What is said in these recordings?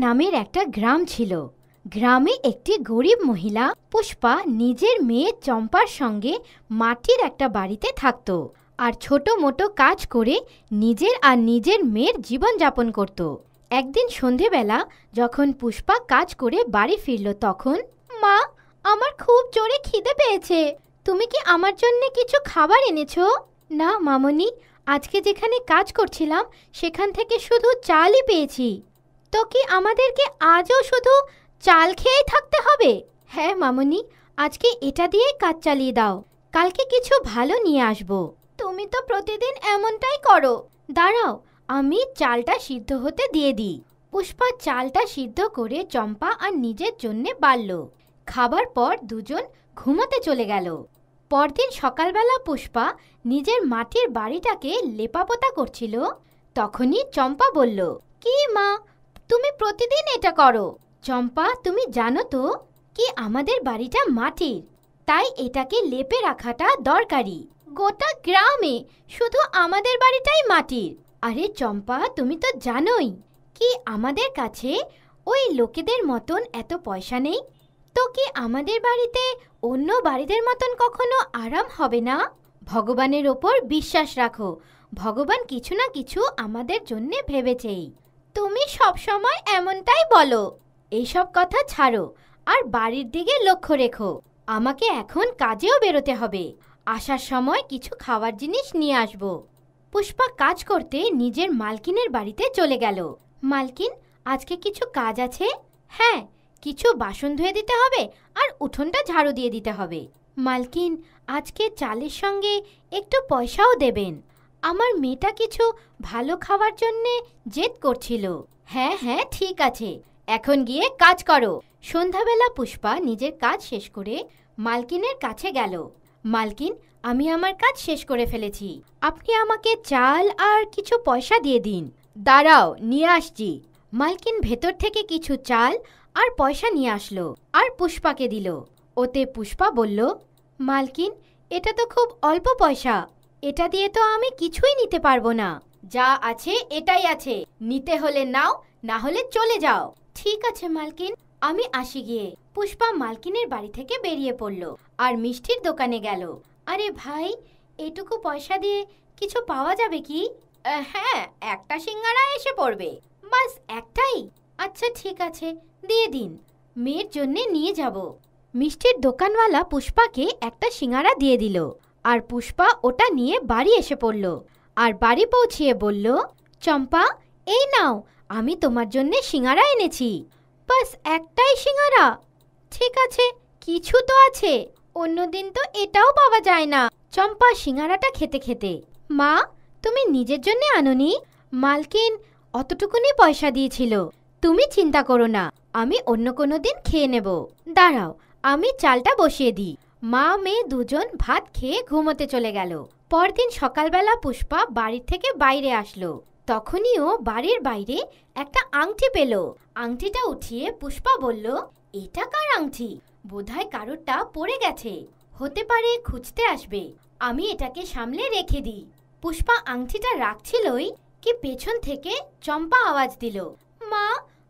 নামের একটা গ্রাম ছিল। গ্রামে একটি গরিব মহিলা পুষ্পা নিজের মেয়ে চম্পার সঙ্গে মাটির একটা বাড়িতে থাকত আর ছোট মোটো কাজ করে নিজের আর নিজের মেয়ের জীবনযাপন করত। একদিন সন্ধেবেলা যখন পুষ্পা কাজ করে বাড়ি ফিরল তখন, মা, আমার খুব জোরে খিদে পেয়েছে, তুমি কি আমার জন্য কিছু খাবার এনেছো? না মামনি, আজকে যেখানে কাজ করছিলাম সেখান থেকে শুধু চালই পেয়েছি। তো কি আমাদেরকে আজও শুধু চাল খেয়েই থাকতে হবে? হ্যাঁ মামনি, আজকে এটা দিয়েই কাজ চালিয়ে দাও, কালকে কিছু ভালো নিয়ে আসবো। তুমি তো প্রতিদিন এমনটাই করো। দাঁড়াও, আমি চালটা সিদ্ধ হতে দিয়ে দিই। পুষ্পা চালটা সিদ্ধ করে চম্পা আর নিজের জন্যে বাড়ল। খাবার পর দুজন ঘুমোতে চলে গেল। পরদিন সকালবেলা পুষ্পা নিজের মাটির বাড়িটাকে লেপাপোতা করছিল। তখনই চম্পা বলল, কি মা, তুমি প্রতিদিন এটা করো? চম্পা, তুমি জানো তো কি আমাদের বাড়িটা মাটির, তাই এটাকে লেপে রাখাটা দরকারি। গোটা গ্রামে শুধু আমাদের বাড়িটাই মাটির। আরে চম্পা, তুমি তো জানোই কি আমাদের কাছে ওই লোকেদের মতন এত পয়সা নেই। তো কি আমাদের বাড়িতে অন্য বাড়িদের মতন কখনো আরাম হবে না? ভগবানের ওপর বিশ্বাস রাখো, ভগবান কিছু না কিছু আমাদের জন্য ভেবেছেই। তুমি সব সময় এমনটাই বলো। এইসব কথা ছাড়ো আর বাড়ির দিকে লক্ষ্য রেখো। আমাকে এখন কাজেও বেরোতে হবে, আসার সময় কিছু খাওয়ার জিনিস নিয়ে আসব। পুষ্পা কাজ করতে নিজের মালকিনের বাড়িতে চলে গেল। মালকিন, আজকে কিছু কাজ আছে? হ্যাঁ, কিছু বাসন ধুয়ে দিতে হবে আর উঠোনটা ঝাড়ু দিয়ে দিতে হবে। মালকিন, আজকে চালের সঙ্গে একটু পয়সাও দেবেন, আমার মেয়েটা কিছু ভালো খাওয়ার জন্যে জেদ করছিল। হ্যাঁ হ্যাঁ, ঠিক আছে, এখন গিয়ে কাজ করো। সন্ধ্যাবেলা পুষ্পা নিজের কাজ শেষ করে মালকিনের কাছে গেল। মালকিন, আমি আমার কাজ শেষ করে ফেলেছি, আপনি আমাকে চাল আর কিছু পয়সা দিয়ে দিন। দাঁড়াও, নিয়ে আসছি। মালকিন ভেতর থেকে কিছু চাল আর পয়সা নিয়ে আসলো আর পুষ্পাকে দিল। ওতে পুষ্পা বলল, মালকিন, এটা তো খুব অল্প পয়সা, এটা দিয়ে তো আমি কিছুই নিতে পারবো না। যা আছে এটাই আছে, নিতে হলে নাও, না হলে চলে যাও। ঠিক আছে মালকিন, আমি আসি গিয়ে। পুষ্পা মালকিনের বাড়ি থেকে বেরিয়ে পড়ল আর মিষ্টির দোকানে গেল। আরে ভাই, এটুকু পয়সা দিয়ে কিছু পাওয়া যাবে কি? হ্যাঁ, একটা সিঙ্গারা এসে পড়বে। বাস একটাই? আচ্ছা ঠিক আছে, দিয়ে দিন, মেয়ের জন্যে নিয়ে যাব। মিষ্টির দোকানওয়ালা পুষ্পাকে একটা সিঙ্গারা দিয়ে দিল আর পুষ্পা ওটা নিয়ে বাড়ি এসে পড়ল আর বাড়ি পৌঁছিয়ে বলল, চম্পা, এই নাও, আমি তোমার জন্য সিঙ্গারা এনেছি। বাস একটাই সিঙ্গারা? ঠিক আছে, কিছু তো আছে, অন্যদিন তো এটাও পাওয়া যায় না। চম্পা সিঙ্গারাটা খেতে খেতে, মা, তুমি নিজের জন্য আনোনি? মালকিন অতটুকুনি পয়সা দিয়েছিল, তুমি চিন্তা করো না, আমি অন্য কোনো দিন খেয়ে নেব। দাঁড়াও, আমি চালটা বসিয়ে দিই। মা মেয়ে দুজন ভাত খেয়ে ঘুমোতে চলে গেল। পরদিন সকালবেলা পুষ্পা বাড়ির থেকে বাইরে আসলো। তখনই ও বাড়ির বাইরে একটা আংটি পেল। আংটিটা উঠিয়ে পুষ্পা বলল, এটা কার আংটি? বোধহয় কারোরটা পড়ে গেছে, হতে পারে খুঁজতে আসবে, আমি এটাকে সামলে রেখে দিই। পুষ্পা আংটিটা রাখছিলই কি পেছন থেকে চম্পা আওয়াজ দিল, মা,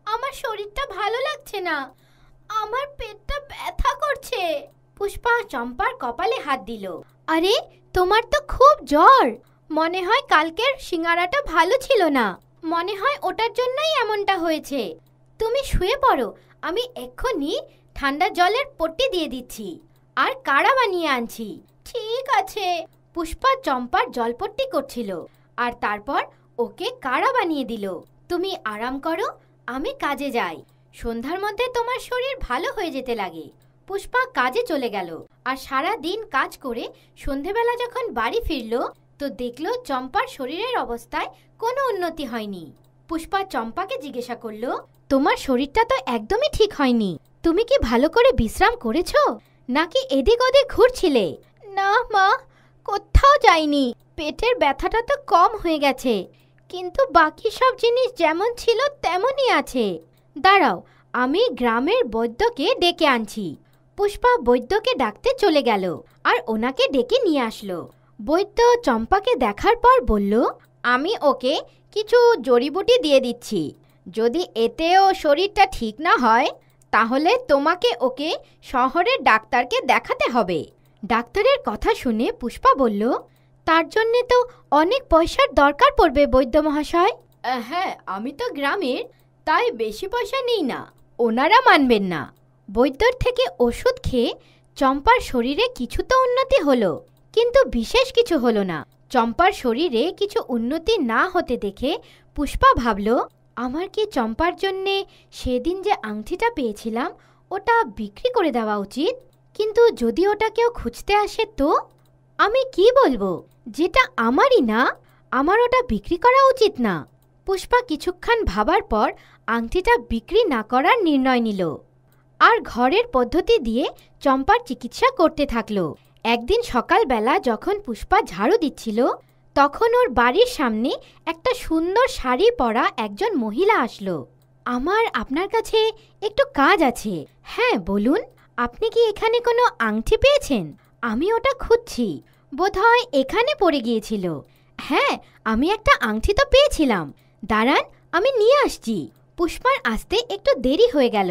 আমার শরীরটা ভালো লাগছে না, আমার পেটটা ব্যথা করছে। পুষ্পা চম্পার কপালে হাত দিল। আরে, তোমার তো খুব জ্বর, মনে হয় কালকের সিঙ্গারাটা ভালো ছিল না, মনে হয় ওটার জন্যই এমনটা হয়েছে। তুমি শুয়ে পড়ো, আমি এক্ষুনি ঠান্ডা জলের পট্টি দিয়ে দিচ্ছি আর কাড়া বানিয়ে আনছি। ঠিক আছে। পুষ্পা চম্পার জলপট্টি করছিল আর তারপর ওকে কাড়া বানিয়ে দিল। তুমি আরাম করো, আমি কাজে যাই, সন্ধ্যার মধ্যে তোমার শরীর ভালো হয়ে যেতে লাগে। পুষ্পা কাজে চলে গেল আর সারা দিন কাজ করে সন্ধেবেলা যখন বাড়ি ফিরল তো দেখলো চম্পার শরীরের অবস্থায় কোনো উন্নতি হয়নি। পুষ্পা চম্পাকে জিজ্ঞাসা করলো, তোমার শরীরটা তো একদমই ঠিক হয়নি, তুমি কি ভালো করে বিশ্রাম করেছো নাকি এদিক ওদিক ঘুরছিলে? না মা, কোথাও যাইনি, পেটের ব্যথাটা তো কম হয়ে গেছে, কিন্তু বাকি সব জিনিস যেমন ছিল তেমনই আছে। দাঁড়াও, আমি গ্রামের বৈদ্যকে ডেকে আনছি। পুষ্পা বৈদ্যকে ডাকতে চলে গেল আর ওনাকে ডেকে নিয়ে আসলো। বৈদ্য চম্পাকে দেখার পর বলল, আমি ওকে কিছু জড়িবুটি দিয়ে দিচ্ছি, যদি এতেও শরীরটা ঠিক না হয় তাহলে তোমাকে ওকে শহরের ডাক্তারকে দেখাতে হবে। ডাক্তারের কথা শুনে পুষ্পা বলল, তার জন্যে তো অনেক পয়সার দরকার পড়বে বৈদ্য মহাশয়। হ্যাঁ, আমি তো গ্রামের, তাই বেশি পয়সা নেই না। ওনারা মানবেন না। বৈদ্যর থেকে ওষুধ খেয়ে চম্পার শরীরে কিছু তো উন্নতি হলো, কিন্তু বিশেষ কিছু হলো না। চম্পার শরীরে কিছু উন্নতি না হতে দেখে পুষ্পা ভাবল, আমার কি চম্পার জন্যে সেদিন যে আংটিটা পেয়েছিলাম ওটা বিক্রি করে দেওয়া উচিত? কিন্তু যদি ওটা কেউ খুঁজতে আসে তো আমি কি বলবো? যেটা আমারই না, আমার ওটা বিক্রি করা উচিত না। পুষ্পা কিছুক্ষণ ভাবার পর আংটিটা বিক্রি না করার নির্ণয় নিল আর ঘরের পদ্ধতি দিয়ে চম্পার চিকিৎসা করতে থাকলো। একদিন সকালবেলা যখন পুষ্পা ঝাড়ু দিচ্ছিল তখন ওর বাড়ির সামনে একটা সুন্দর শাড়ি পরা একজন মহিলা আসলো। আমার আপনার কাছে একটু কাজ আছে। হ্যাঁ বলুন, আপনি কি এখানে কোনো আংটি পেয়েছেন? আমি ওটা খুঁজছি, বোধহয় এখানে পড়ে গিয়েছিল। হ্যাঁ, আমি একটা আংটি তো পেয়েছিলাম, দাঁড়ান আমি নিয়ে আসছি। পুষ্পার আসতে একটু দেরি হয়ে গেল।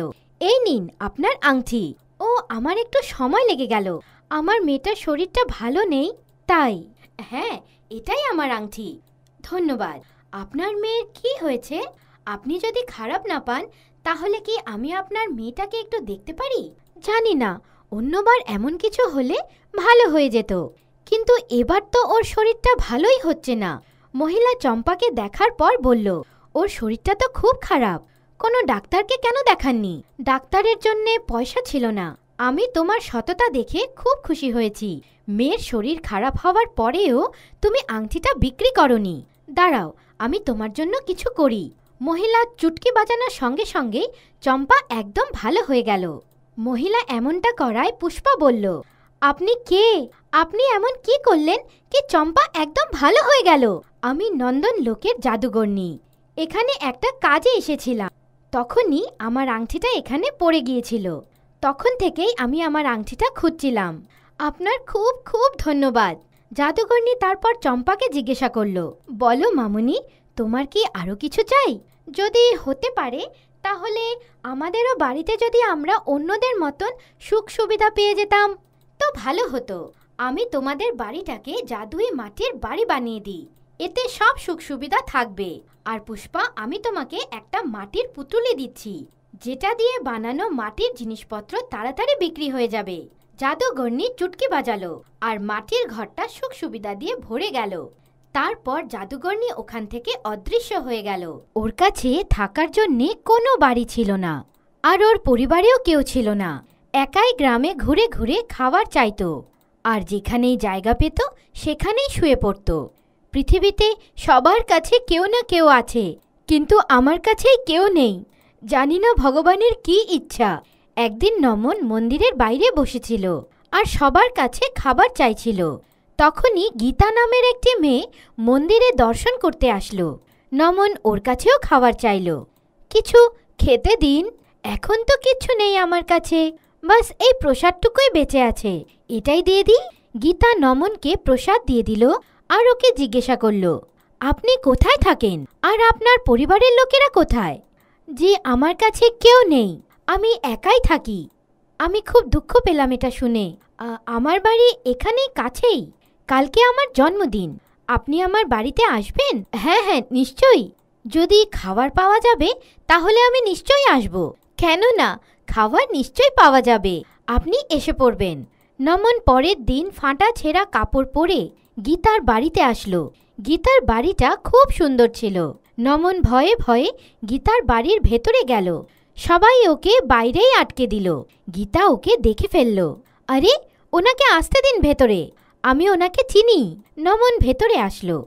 এই নিন আপনার আংটি। ও, আমার একটু সময় লেগে গেল, আমার মেয়েটার শরীরটা ভালো নেই তাই। হ্যাঁ, এটাই আমার আংটি। ধন্যবাদ। আপনার মেয়ের কি হয়েছে? আপনি যদি খারাপ না পান তাহলে কি আমি আপনার মেয়েটাকে একটু দেখতে পারি? জানি না, অন্যবার এমন কিছু হলে ভালো হয়ে যেত, কিন্তু এবার তো ওর শরীরটা ভালোই হচ্ছে না। মহিলা চম্পাকে দেখার পর বলল, ওর শরীরটা তো খুব খারাপ। কোনো ডাক্তারকে কেন দেখাননি? ডাক্তারের জন্যে পয়সা ছিল না। আমি তোমার সততা দেখে খুব খুশি হয়েছি। মেয়ের শরীর খারাপ হওয়ার পরেও তুমি আংটিটা বিক্রি করনি। দাঁড়াও, আমি তোমার জন্য কিছু করি। মহিলা চুটকি বাজানোর সঙ্গে সঙ্গেই চম্পা একদম ভালো হয়ে গেল। মহিলা এমনটা করায় পুষ্পা বলল, আপনি কে? আপনি এমন কি করলেন কি চম্পা একদম ভালো হয়ে গেল? আমি নন্দন লোকের জাদুকরনী, এখানে একটা কাজে এসেছিলাম। তখনই আমার আংটিটা এখানে পড়ে গিয়েছিল। তখন থেকেই আমি আমার আংটিটা খুঁজছিলাম। আপনার খুব খুব ধন্যবাদ। জাদুকরনী তারপর চম্পাকে জিজ্ঞাসা করল, বলো মামুনি, তোমার কি আরও কিছু চাই? যদি হতে পারে তাহলে আমাদেরও বাড়িতে যদি আমরা অন্যদের মতন সুখ সুবিধা পেয়ে যেতাম তো ভালো হতো। আমি তোমাদের বাড়িটাকে জাদুই মাটির বাড়ি বানিয়ে দিই, এতে সব সুখ সুবিধা থাকবে। আর পুষ্পা, আমি তোমাকে একটা মাটির পুতুলি দিচ্ছি, যেটা দিয়ে বানানো মাটির জিনিসপত্র তাড়াতাড়ি বিক্রি হয়ে যাবে। জাদুকরনী চুটকি বাজালো আর মাটির ঘরটা সুখ সুবিধা দিয়ে ভরে গেল। তারপর জাদুকরনী ওখান থেকে অদৃশ্য হয়ে গেল। ওর কাছে থাকার জন্যে কোনো বাড়ি ছিল না, আর ওর পরিবারেও কেউ ছিল না। একাই গ্রামে ঘুরে ঘুরে খাবার চাইতো, আর যেখানেই জায়গা পেত সেখানেই শুয়ে পড়ত। পৃথিবীতে সবার কাছে কেউ না কেউ আছে, কিন্তু আমার কাছেই কেউ নেই। জানি না ভগবানের কি ইচ্ছা। একদিন নমন মন্দিরের বাইরে বসেছিল আর সবার কাছে খাবার চাইছিল। তখনই গীতা নামের একটি মেয়ে মন্দিরে দর্শন করতে আসলো। নমন ওর কাছেও খাবার চাইল। কিছু খেতে দিন, এখন তো কিচ্ছু নেই আমার কাছে, বাস এই প্রসাদটুকুই বেঁচে আছে, এটাই দিয়ে দিই। গীতা নমনকে প্রসাদ দিয়ে দিল আর ওকে জিজ্ঞাসা করল, আপনি কোথায় থাকেন আর আপনার পরিবারের লোকেরা কোথায়? জি, আমার কাছে কেউ নেই, আমি একাই থাকি। আমি খুব দুঃখ পেলাম এটা শুনে। আমার বাড়ি এখানেই কাছেই, কালকে আমার জন্মদিন, আপনি আমার বাড়িতে আসবেন? হ্যাঁ হ্যাঁ, নিশ্চয়ই। যদি খাবার পাওয়া যাবে তাহলে আমি নিশ্চয়ই আসব। কেন না, খাবার নিশ্চয়ই পাওয়া যাবে, আপনি এসে পড়বেন। নমন পরের দিন ফাটা ছেঁড়া কাপড় পরে গীতার বাড়িতে আসলো। গীতার বাড়িটা খুব সুন্দর ছিল। নমন ভয়ে ভয়ে গীতার বাড়ির ভেতরে গেল। সবাই ওকে বাইরেই আটকে দিল। গীতা ওকে দেখে ফেলল। আরে, ওনাকে আসতে দিন ভেতরে, আমি ওনাকে চিনি। নমন ভেতরে আসলো।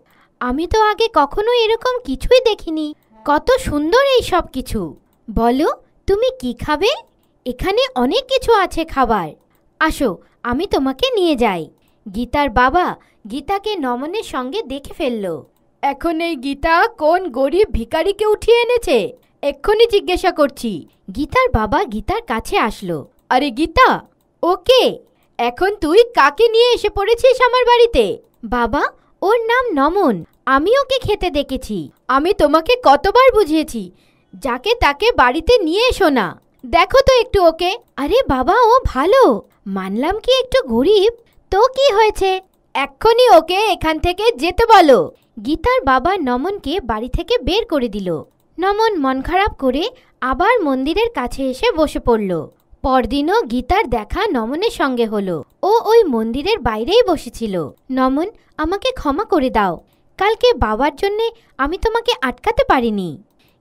আমি তো আগে কখনো এরকম কিছুই দেখিনি, কত সুন্দর এই সব কিছু। বলো, তুমি কি খাবে? এখানে অনেক কিছু আছে খাবার, আসো আমি তোমাকে নিয়ে যাই। গীতার বাবা গীতাকে নমনের সঙ্গে দেখে ফেলল। এখন এই গীতা কোন গরিব ভিখারিকে উঠিয়ে এনেছে, এক্ষুনি জিজ্ঞাসা করছি। গীতার বাবা গীতার কাছে আসলো। আরে গীতা, ওকে, এখন তুই কাকে নিয়ে এসে পড়েছিস আমার বাড়িতে? বাবা, ওর নাম নমন, আমি ওকে খেতে দেখেছি। আমি তোমাকে কতবার বুঝিয়েছি যাকে তাকে বাড়িতে নিয়ে এসো না। দেখো তো একটু ওকে। আরে বাবা, ও ভালো, মানলাম কি একটু গরিব, তো কি হয়েছে, এক্ষুনি ওকে এখান থেকে যেতে বলো। গীতার বাবা নমনকে বাড়ি থেকে বের করে দিল। নমন মন খারাপ করে আবার মন্দিরের কাছে এসে বসে পড়ল। পরদিনও গীতার দেখা নমনের সঙ্গে হলো। ও ওই মন্দিরের বাইরেই বসেছিল। নমন, আমাকে ক্ষমা করে দাও, কালকে বাবার জন্যে আমি তোমাকে আটকাতে পারিনি।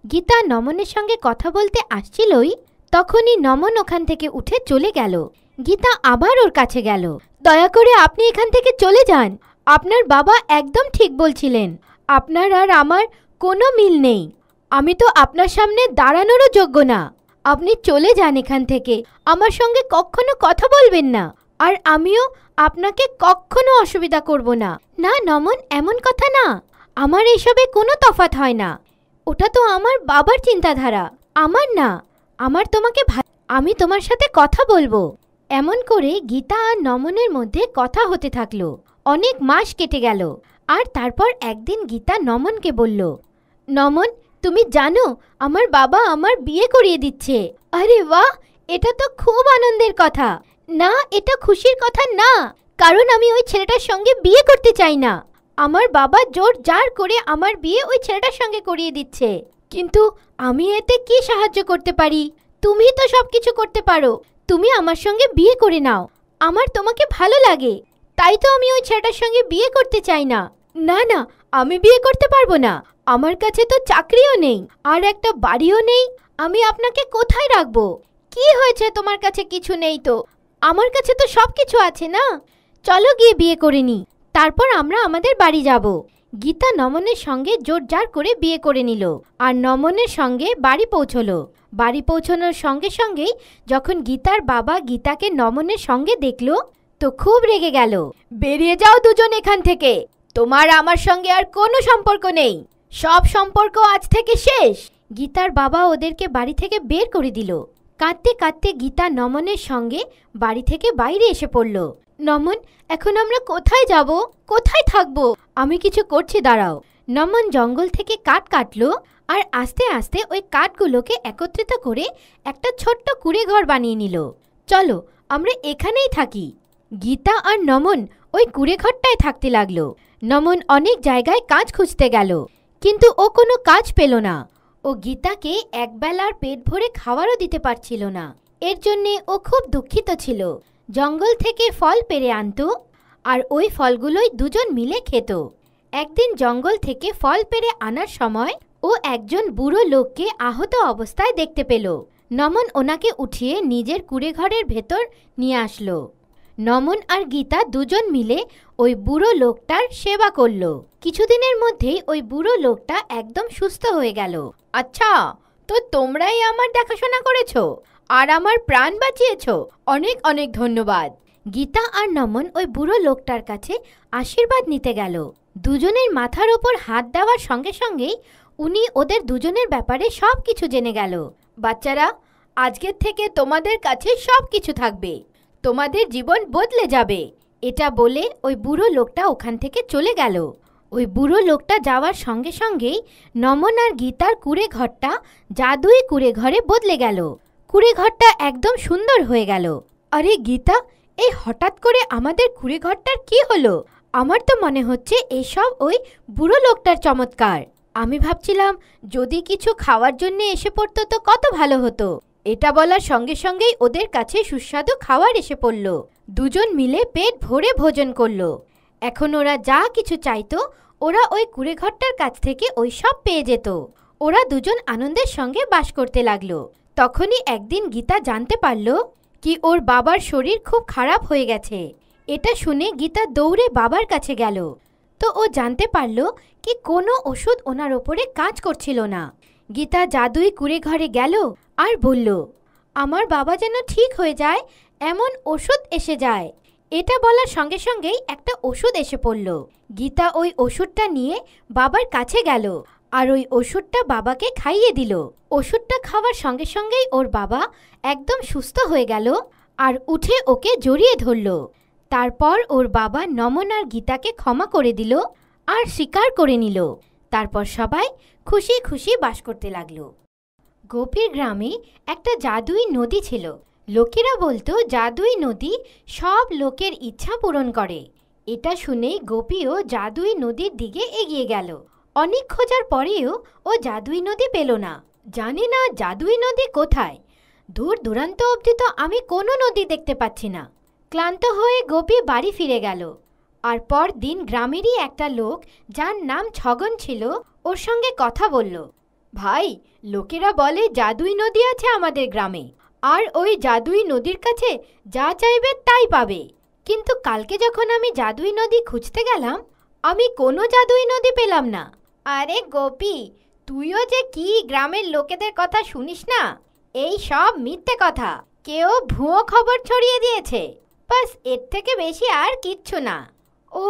গীতা নমনের সঙ্গে কথা বলতে আসছিলই, তখনই নমন ওখান থেকে উঠে চলে গেল। গীতা আবার ওর কাছে গেল। দয়া করে আপনি এখান থেকে চলে যান, আপনার বাবা একদম ঠিক বলছিলেন, আপনার আর আমার কোনো মিল নেই, আমি তো আপনার সামনে দাঁড়ানোরও যোগ্য না। আপনি চলে যান এখান থেকে, আমার সঙ্গে কখনো কথা বলবেন না, আর আমিও আপনাকে কখনো অসুবিধা করব না। না নমন, এমন কথা না, আমার এসবে কোনো তফাৎ হয় না, ওটা তো আমার বাবার চিন্তাধারা, আমার না, আমার তোমাকে আমি তোমার সাথে কথা বলবো। এমন করে গীতা আর নমনের মধ্যে কথা হতে থাকলো। অনেক মাস কেটে গেল, আর তারপর একদিন গীতা নমনকে বলল, নমন, তুমি জানো আমার বাবা আমার বিয়ে করিয়ে দিচ্ছে। আরে বাহ, এটা তো খুব আনন্দের কথা। না, এটা খুশির কথা না, কারণ আমি ওই ছেলেটার সঙ্গে বিয়ে করতে চাই না। আমার বাবা জোর জার করে আমার বিয়ে ওই ছেলেটার সঙ্গে করিয়ে দিচ্ছে, কিন্তু আমি এতে কি সাহায্য করতে পারি? তুমি তো সবকিছু করতে পারো, তুমি আমার সঙ্গে বিয়ে করে নাও, আমার তোমাকে ভালো লাগে, তাই তো আমি ওই ছেলেটার সঙ্গে বিয়ে করতে চাই না। না না, আমি বিয়ে করতে পারবো না, আমার কাছে তো চাকরিও নেই আর একটা বাড়িও নেই, আমি আপনাকে কোথায় রাখবো? কি হয়েছে, তোমার কাছে কিছু নেই তো? আমার কাছে তো সব কিছু আছে না, চলো গিয়ে বিয়ে করে নি, তারপর আমরা আমাদের বাড়ি যাব। গীতা নমনের সঙ্গে জোরজার করে বিয়ে করে নিল আর নমনের সঙ্গে বাড়ি পৌঁছলো। বাড়ি পৌঁছানোর সঙ্গে সঙ্গেই যখন গীতার বাবা গীতাকে নমনের সঙ্গে দেখল তো খুব রেগে গেল। বেরিয়ে যাও দুজন এখান থেকে, তোমার আমার সঙ্গে আর কোনো সম্পর্ক নেই, সব সম্পর্ক আজ থেকে শেষ। গীতার বাবা ওদেরকে বাড়ি থেকে বের করে দিল। কাঁদতে কাঁদতে গীতা নমনের সঙ্গে বাড়ি থেকে বাইরে এসে পড়ল। নমন, এখন আমরা কোথায় যাব, কোথায় থাকবো? আমি কিছু করছি, দাঁড়াও। নমন জঙ্গল থেকে কাঠ কাটলো আর আস্তে আস্তে ওই কাঠগুলোকে একত্রিত করে একটা ছোট্ট কুঁড়ে ঘর বানিয়ে নিল। চলো আমরা এখানেই থাকি। গীতা আর নমন ওই কুঁড়ে ঘরটায় থাকতে লাগলো। নমন অনেক জায়গায় কাজ খুঁজতে গেল, কিন্তু ও কোনো কাজ পেল না। ও গীতাকে একবেলার পেট ভরে খাবারও দিতে পারছিল না, এর জন্যে ও খুব দুঃখিত ছিল। জঙ্গল থেকে ফল পেড়ে আনতো আর ওই ফলগুলোই দুজন মিলে খেত। একদিন জঙ্গল থেকে ফল পেড়ে আনার সময় ও একজন বুড়ো লোককে আহত অবস্থায় দেখতে পেল। নমন ওনাকে উঠিয়ে নিজের কুঁড়ে ঘরের ভেতর নিয়ে আসলো। নমন আর গীতা দুজন মিলে ওই বুড়ো লোকটার সেবা করল। কিছুদিনের মধ্যেই ওই বুড়ো লোকটা একদম সুস্থ হয়ে গেল। আচ্ছা, তো তোমরাই আমার দেখাশোনা করেছো আর আমার প্রাণ বাঁচিয়েছো, অনেক অনেক ধন্যবাদ। গীতা আর নমন ওই বুড়ো লোকটার কাছে আশীর্বাদ নিতে গেল। দুজনের মাথার ওপর হাত দেওয়ার সঙ্গে সঙ্গেই উনি ওদের দুজনের ব্যাপারে সব কিছু জেনে গেল। বাচ্চারা, আজকের থেকে তোমাদের কাছে সব কিছু থাকবে, তোমাদের জীবন বদলে যাবে। এটা বলে ওই বুড়ো লোকটা ওখান থেকে চলে গেল। ওই বুড়ো লোকটা যাওয়ার সঙ্গে সঙ্গেই নমন আর গীতার কুঁড়ে ঘরটা জাদুই কুঁড়ে ঘরে বদলে গেল। কুঁড়ে ঘরটা একদম সুন্দর হয়ে গেল। আরে গীতা, এই হঠাৎ করে আমাদের কুঁড়ে ঘরটার কি হলো? আমার তো মনে হচ্ছে এসব ওই বুড়ো লোকটার চমৎকার। আমি ভাবছিলাম যদি কিছু খাওয়ার জন্য এসে পড়তো তো কত ভালো হতো। এটা বলার সঙ্গে সঙ্গেই ওদের কাছে সুস্বাদু খাবার এসে পড়ল। দুজন মিলে পেট ভরে ভোজন করলো। এখন ওরা যা কিছু চাইতো ওরা ওই কুঁড়ে ঘরটার কাছ থেকে ওই সব পেয়ে যেত। ওরা দুজন আনন্দের সঙ্গে বাস করতে লাগলো। তখনই একদিন গীতা জানতে পারল কি ওর বাবার শরীর খুব খারাপ হয়ে গেছে। এটা শুনে গীতা দৌড়ে বাবার কাছে গেল। তো ও জানতে পারল কি কোনো ওষুধ ওনার ওপরে কাজ করছিল না। গীতা জাদুই কুঁড়ে ঘরে গেল আর বলল, আমার বাবা যেন ঠিক হয়ে যায় এমন ওষুধ এসে যায়। এটা বলার সঙ্গে সঙ্গেই একটা ওষুধ এসে পড়ল। গীতা ওই ওষুধটা নিয়ে বাবার কাছে গেল আর ওই ওষুধটা বাবাকে খাইয়ে দিল। ওষুধটা খাওয়ার সঙ্গে সঙ্গেই ওর বাবা একদম সুস্থ হয়ে গেল আর উঠে ওকে জড়িয়ে ধরল। তারপর ওর বাবা নমন আর গীতাকে ক্ষমা করে দিল আর স্বীকার করে নিল। তারপর সবাই খুশি খুশি বাস করতে লাগলো। গোপীর গ্রামে একটা জাদুই নদী ছিল। লোকেরা বলতো জাদুই নদী সব লোকের ইচ্ছা পূরণ করে। এটা শুনেই গোপীও জাদুই নদীর দিকে এগিয়ে গেল। অনেক খোঁজার পরেও ও জাদুই নদী পেল না। জানি না জাদুই নদী কোথায়। দূর দূরান্ত অবধি তো আমি কোনো নদী দেখতে পাচ্ছি না। ক্লান্ত হয়ে গোপী বাড়ি ফিরে গেল। আর পরদিন গ্রামেরই একটা লোক, যার নাম ছগন ছিল, ওর সঙ্গে কথা বলল। ভাই, লোকেরা বলে জাদুই নদী আছে আমাদের গ্রামে, আর ওই জাদুই নদীর কাছে যা চাইবে তাই পাবে। কিন্তু কালকে যখন আমি জাদুই নদী খুঁজতে গেলাম, আমি কোনো জাদুই নদী পেলাম না। আরে গোপী, তুইও যে কি গ্রামের লোকেদের কথা শুনিস না? এই সব মিথ্যে কথা। কেউ ভুয়ো খবর ছড়িয়ে দিয়েছে। বাস, এর থেকে বেশি আর কিচ্ছু না। ও,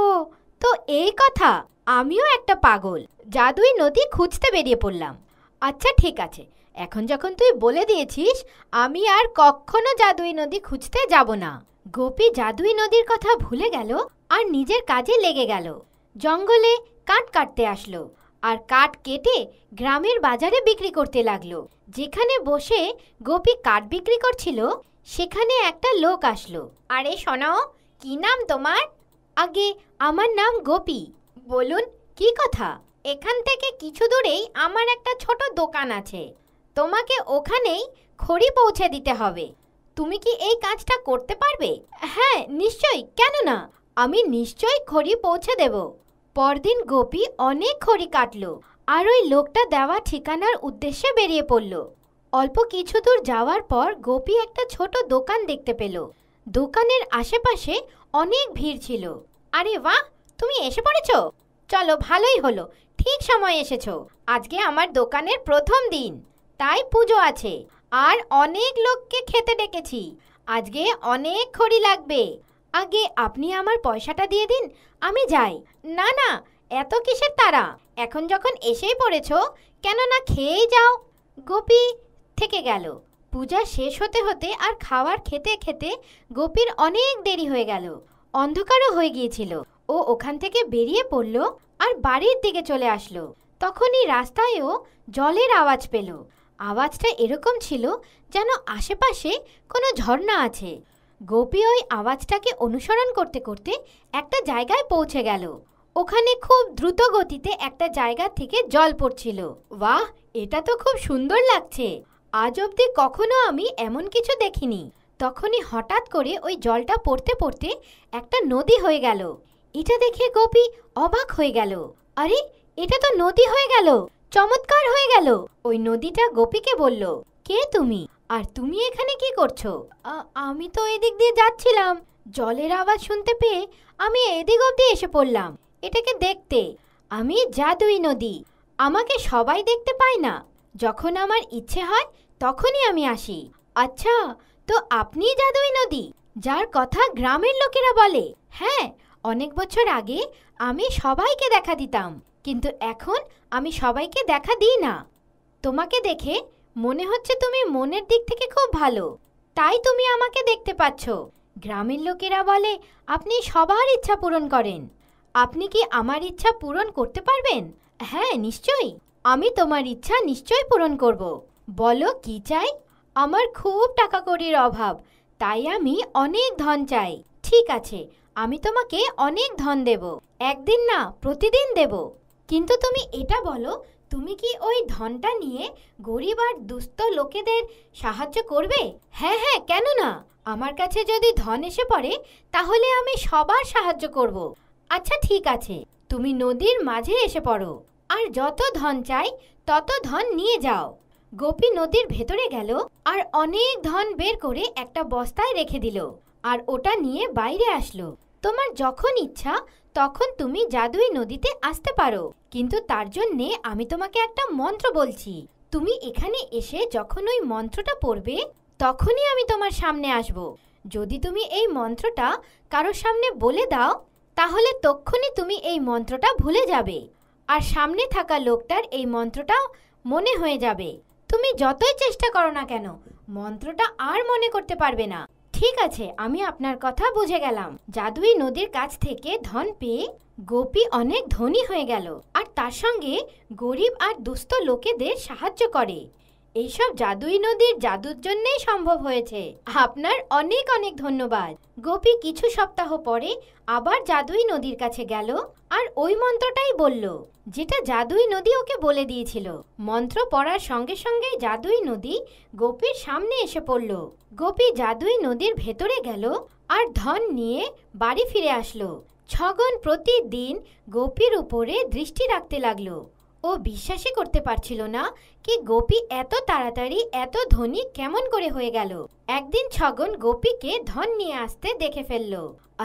তো এই কথা। আমিও একটা পাগল, জাদুই নদী খুঁজতে বেরিয়ে পড়লাম। আচ্ছা ঠিক আছে, এখন যখন তুই বলে দিয়েছিস, আমি আর কখনো জাদুই নদী খুঁজতে যাব না। গোপী জাদুই নদীর কথা ভুলে গেল আর নিজের কাজে লেগে গেল। জঙ্গলে কাঠ কাটতে আসলো আর কাঠ কেটে গ্রামের বাজারে বিক্রি করতে লাগলো। যেখানে বসে গোপী কাঠ বিক্রি করছিল, সেখানে একটা লোক আসলো। আরে শোনো, কি নাম তোমার? আগে আমার নাম গোপী। বলুন, কি কথা? এখান থেকে কিছু দূরেই আমার একটা ছোট দোকান আছে। তোমাকে ওখানেই খড়ি পৌঁছে দিতে হবে। তুমি কি এই কাজটা করতে পারবে? হ্যাঁ নিশ্চয়ই, কেন না, আমি নিশ্চয়ই খড়ি পৌঁছে দেব। পরদিন গোপী অনেক খড়ি কাটলো আর ওই লোকটা দেওয়া ঠিকানার উদ্দেশ্যে বেরিয়ে পড়ল। অল্প কিছু দূর যাওয়ার পর গোপী একটা ছোট দোকান দেখতে পেল। দোকানের আশেপাশে অনেক ভিড় ছিল। আরে বাহ, তুমি এসে পড়েছো। চলো, ভালোই হলো, ঠিক সময় এসেছো। আজকে আমার দোকানের প্রথম দিন, তাই পুজো আছে আর অনেক লোককে খেতে ডেকেছি। আজকে অনেক খড়ি লাগবে। আগে আপনি আমার পয়সাটা দিয়ে দিন, আমি যাই। না না, এত কিসের তাড়া? এখন যখন এসেই পড়েছো, কেন না খেয়েই যাও। গোপী থেকে গেল। পূজা শেষ হতে হতে আর খাবার খেতে খেতে গোপীর অনেক দেরি হয়ে গেল। অন্ধকারও হয়ে গিয়েছিল। ও ওখান থেকে বেরিয়ে পড়ল আর বাড়ির দিকে চলে আসলো। তখনই রাস্তায়ও জলের আওয়াজ পেল। আওয়াজটা এরকম ছিল যেন আশেপাশে কোনো ঝর্ণা আছে। গোপী ওই আওয়াজটাকে অনুসরণ করতে করতে একটা জায়গায় পৌঁছে গেল। ওখানে খুব দ্রুত গতিতে একটা জায়গা থেকে জল পড়ছিল। বাহ, এটা তো খুব সুন্দর লাগছে। আজ অবধি কখনো আমি এমন কিছু দেখিনি। তখনই হঠাৎ করে ওই জলটা পড়তে পড়তে একটা নদী হয়ে গেল। এটা দেখে গোপী অবাক হয়ে গেল। আরে, এটা তো নদী হয়ে গেল, চমৎকার হয়ে গেল। ওই নদীটা গোপীকে বলল, কে তুমি, আর তুমি এখানে কি করছো? আমি তো এদিক দিয়ে যাচ্ছিলাম। জলের আওয়াজ শুনতে পেয়ে আমি এদিক অবধি এসে পড়লাম এটাকে দেখতে। আমি জাদুই নদী, আমাকে সবাই দেখতে পায় না। যখন আমার ইচ্ছে হয় তখনই আমি আসি। আচ্ছা, তো আপনি জাদুই নদী, যার কথা গ্রামের লোকেরা বলে? হ্যাঁ, অনেক বছর আগে আমি সবাইকে দেখা দিতাম, কিন্তু এখন আমি সবাইকে দেখা দিই না। তোমাকে দেখে মনে হচ্ছে তুমি মনের দিক থেকে খুব ভালো, তাই তুমি আমাকে দেখতে পাচ্ছ। গ্রামের লোকেরা বলে আপনি সবার ইচ্ছা পূরণ করেন। আপনি কি আমার ইচ্ছা পূরণ করতে পারবেন? হ্যাঁ নিশ্চয়ই, আমি তোমার ইচ্ছা নিশ্চয়ই পূরণ করব। বলো কি চাই? আমার খুব টাকা কড়ির অভাব, তাই আমি অনেক ধন চাই। ঠিক আছে, আমি তোমাকে অনেক ধন দেব। একদিন না, প্রতিদিন দেব। কিন্তু তুমি এটা বলো, তুমি কি ওই ধনটা নিয়ে গরিব আর দুস্থ লোকেদের সাহায্য করবে? হ্যাঁ হ্যাঁ, কেন না। আমার কাছে যদি ধন এসে পড়ে তাহলে আমি সবার সাহায্য করব। আচ্ছা ঠিক আছে, তুমি নদীর মাঝে এসে পড়ো আর যত ধন চাই তত ধন নিয়ে যাও। গোপী নদীর ভেতরে গেল আর অনেক ধন বের করে একটা বস্তায় রেখে দিল আর ওটা নিয়ে বাইরে আসলো। তোমার যখন ইচ্ছা তখন তুমি জাদুই নদীতে আসতে পারো, কিন্তু তার জন্যে আমি তোমাকে একটা মন্ত্র বলছি। তুমি এখানে এসে যখন ওই মন্ত্রটা পড়বে তখনই আমি তোমার সামনে আসব। যদি তুমি এই মন্ত্রটা কারোর সামনে বলে দাও তাহলে তক্ষুনি তুমি এই মন্ত্রটা ভুলে যাবে আর সামনে থাকা লোকটার এই মন্ত্রটা মনে হয়ে যাবে। তুমি যতই চেষ্টা করো না কেন মন্ত্রটা আর মনে করতে পারবে না। ঠিক আছে, আমি আপনার কথা বুঝে গেলাম। জাদুই নদীর কাছ থেকে ধন পেয়ে গোপী অনেক ধনী হয়ে গেল আর তার সঙ্গে গরিব আর দুস্থ লোকেদের সাহায্য করে। এইসব জাদুই নদীর জাদুর জন্যই সম্ভব হয়েছে। আপনার অনেক অনেক ধন্যবাদ। গোপী কিছু সপ্তাহ পরে আবার জাদুই নদীর কাছে গেল আর ওই মন্ত্রটাই বলল, যেটা জাদুই নদী ওকে বলে দিয়েছিল। মন্ত্র পড়ার সঙ্গে সঙ্গেই জাদুই নদী গোপীর সামনে এসে পড়ল। গোপী জাদুই নদীর ভেতরে গেল আর ধন নিয়ে বাড়ি ফিরে আসলো। ছগন প্রতিদিন গোপীর উপরে দৃষ্টি রাখতে লাগলো। ও বিশ্বাসই করতে পারছিল না কি গোপী এত তাড়াতাড়ি এত ধনী কেমন করে হয়ে গেল। একদিন ছগন গোপীকে ধন নিয়ে আসতে দেখে ফেলল।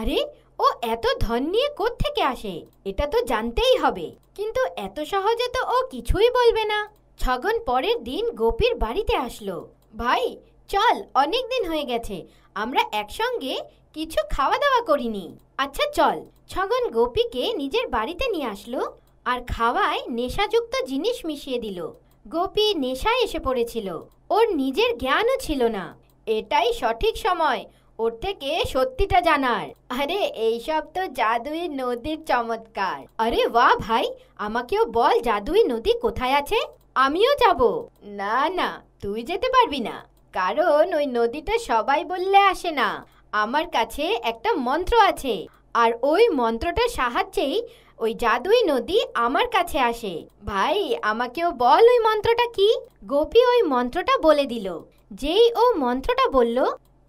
আরে, ও এত ধন নিয়ে কোত্থেকে আসে, এটা তো জানতেই হবে। কিন্তু এত সহজে তো ও কিছুই বলবে না। ছগন পরের দিন গোপীর বাড়িতে আসলো। ভাই চল, অনেক দিন হয়ে গেছে, আমরা একসঙ্গে কিছু খাওয়া দাওয়া করিনি। আচ্ছা চল। ছগন গোপীকে নিজের বাড়িতে নিয়ে আসলো আর খাওয়ায় নেশাযুক্ত জিনিস মিশিয়ে দিল। গোপী নেশায় এসে পড়েছিল, ওর নিজের জ্ঞানও ছিল না। এটাই সঠিক সময় ওর থেকে সত্যিটা জানার। আরে এইসব তো জাদুই নদীর চমৎকার। আরে বাহ ভাই, আমাকেও বল জাদুই নদী কোথায় আছে, আমিও যাব। না না, তুই যেতে পারবি না, কারণ ওই নদীটা সবাই বললে আসে না। আমার কাছে একটা মন্ত্র আছে, আর ওই মন্ত্রটার সাহায্যেই ওই জাদুই নদী আমার কাছে আসে। ভাই আমাকেও বল ওই মন্ত্রটা কি। গোপী ওই মন্ত্রটা বলে দিল। যেই ও মন্ত্রটা বলল,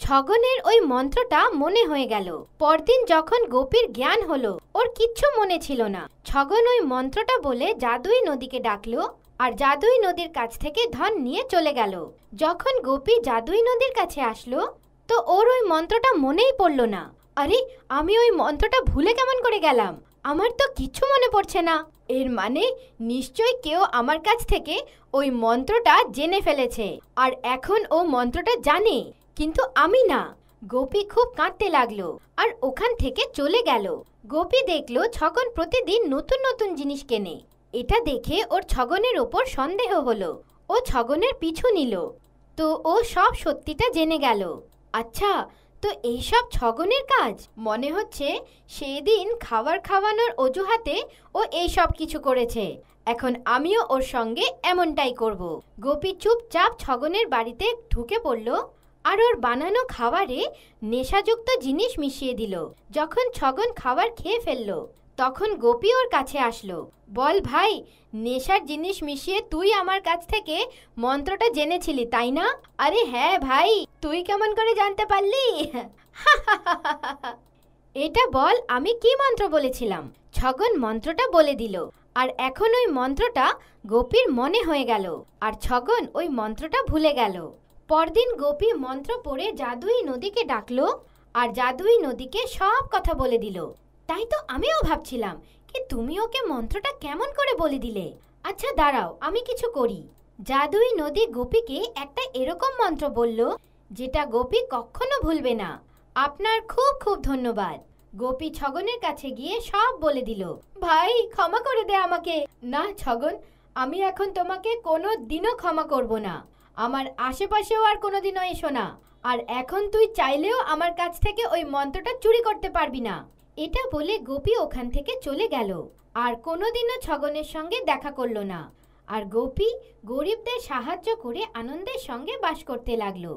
ছগনের ওই মন্ত্রটা মনে হয়ে গেল। পরদিন যখন গোপীর জ্ঞান হলো, ওর কিচ্ছু মনে ছিল না। ছগন ওই মন্ত্রটা বলে জাদুই নদীকে ডাকলো আর জাদুই নদীর কাছ থেকে ধন নিয়ে চলে গেল। যখন গোপী জাদুই নদীর কাছে আসলো, তো ওর ওই মন্ত্রটা মনেই পড়ল না। আরে, আমি ওই মন্ত্রটা ভুলে কেমন করে গেলাম, আমার তো কিচ্ছু মনে পড়ছে না। এর মানে নিশ্চয়ই কেউ আমার কাছ থেকে ওই মন্ত্রটা জেনে ফেলেছে আর এখন ও মন্ত্রটা জানে, কিন্তু আমি না। গোপী খুব কাঁদতে লাগলো আর ওখান থেকে চলে গেল। গোপী দেখলো ছগন প্রতিদিন নতুন নতুন জিনিস কেনে। এটা দেখে ওর ছগনের ওপর সন্দেহ হলো। ও ছগনের পিছু নিল, তো ও সব সত্যিটা জেনে গেল। আচ্ছা, তো এইসব ছগনের কাজ মনে হচ্ছে। সেদিন খাবার খাওয়ানোর অজুহাতে ও এইসব কিছু করেছে। এখন আমিও ওর সঙ্গে এমনটাই করব। গোপী চুপচাপ ছগনের বাড়িতে ঢুকে পড়ল আর ওর বানানো খাবারে নেশাযুক্ত জিনিস মিশিয়ে দিল। যখন ছগন খাবার খেয়ে ফেলল, তখন গোপী ওর কাছে আসলো। বল ভাই, নেশার জিনিস মিশিয়ে তুই আমার কাছ থেকে মন্ত্রটা জেনেছিলি তাই না? আরে হ্যাঁ ভাই, তুই কেমন করে জানতে পারলি? এটা বল, আমি কি মন্ত্র বলেছিলাম? ছগন মন্ত্রটা বলে দিল আর এখন ওই মন্ত্রটা গোপীর মনে হয়ে গেল আর ছগন ওই মন্ত্রটা ভুলে গেল। পরদিন গোপী মন্ত্র পড়ে জাদুই নদীকে ডাকলো আর জাদুই নদীকে সব কথা বলে দিল। তাই তো আমিও ভাবছিলাম কি তুমি ওকে মন্ত্রটা কেমন করে বলে দিলে। আচ্ছা দাঁড়াও, আমি কিছু করি। জাদুই নদী গোপীকে একটা এরকম মন্ত্র বলল যেটা গোপী কখনো ভুলবে না। আপনার খুব খুব ধন্যবাদ। গোপী ছগনের কাছে গিয়ে সব বলে দিল। ভাই ক্ষমা করে দে আমাকে। না ছগন, আমি এখন তোমাকে কোনো দিনও ক্ষমা করব না। আমার আশেপাশেও আর কোনোদিনও এসো না। আর এখন তুই চাইলেও আমার কাছ থেকে ওই মন্ত্রটা চুরি করতে পারবি না। এটা বলে গোপী ওখান থেকে চলে গেল আর কোনোদিনও ছগনের সঙ্গে দেখা করলো না। আর গোপী গরিবদের সাহায্য করে আনন্দের সঙ্গে বাস করতে লাগলো।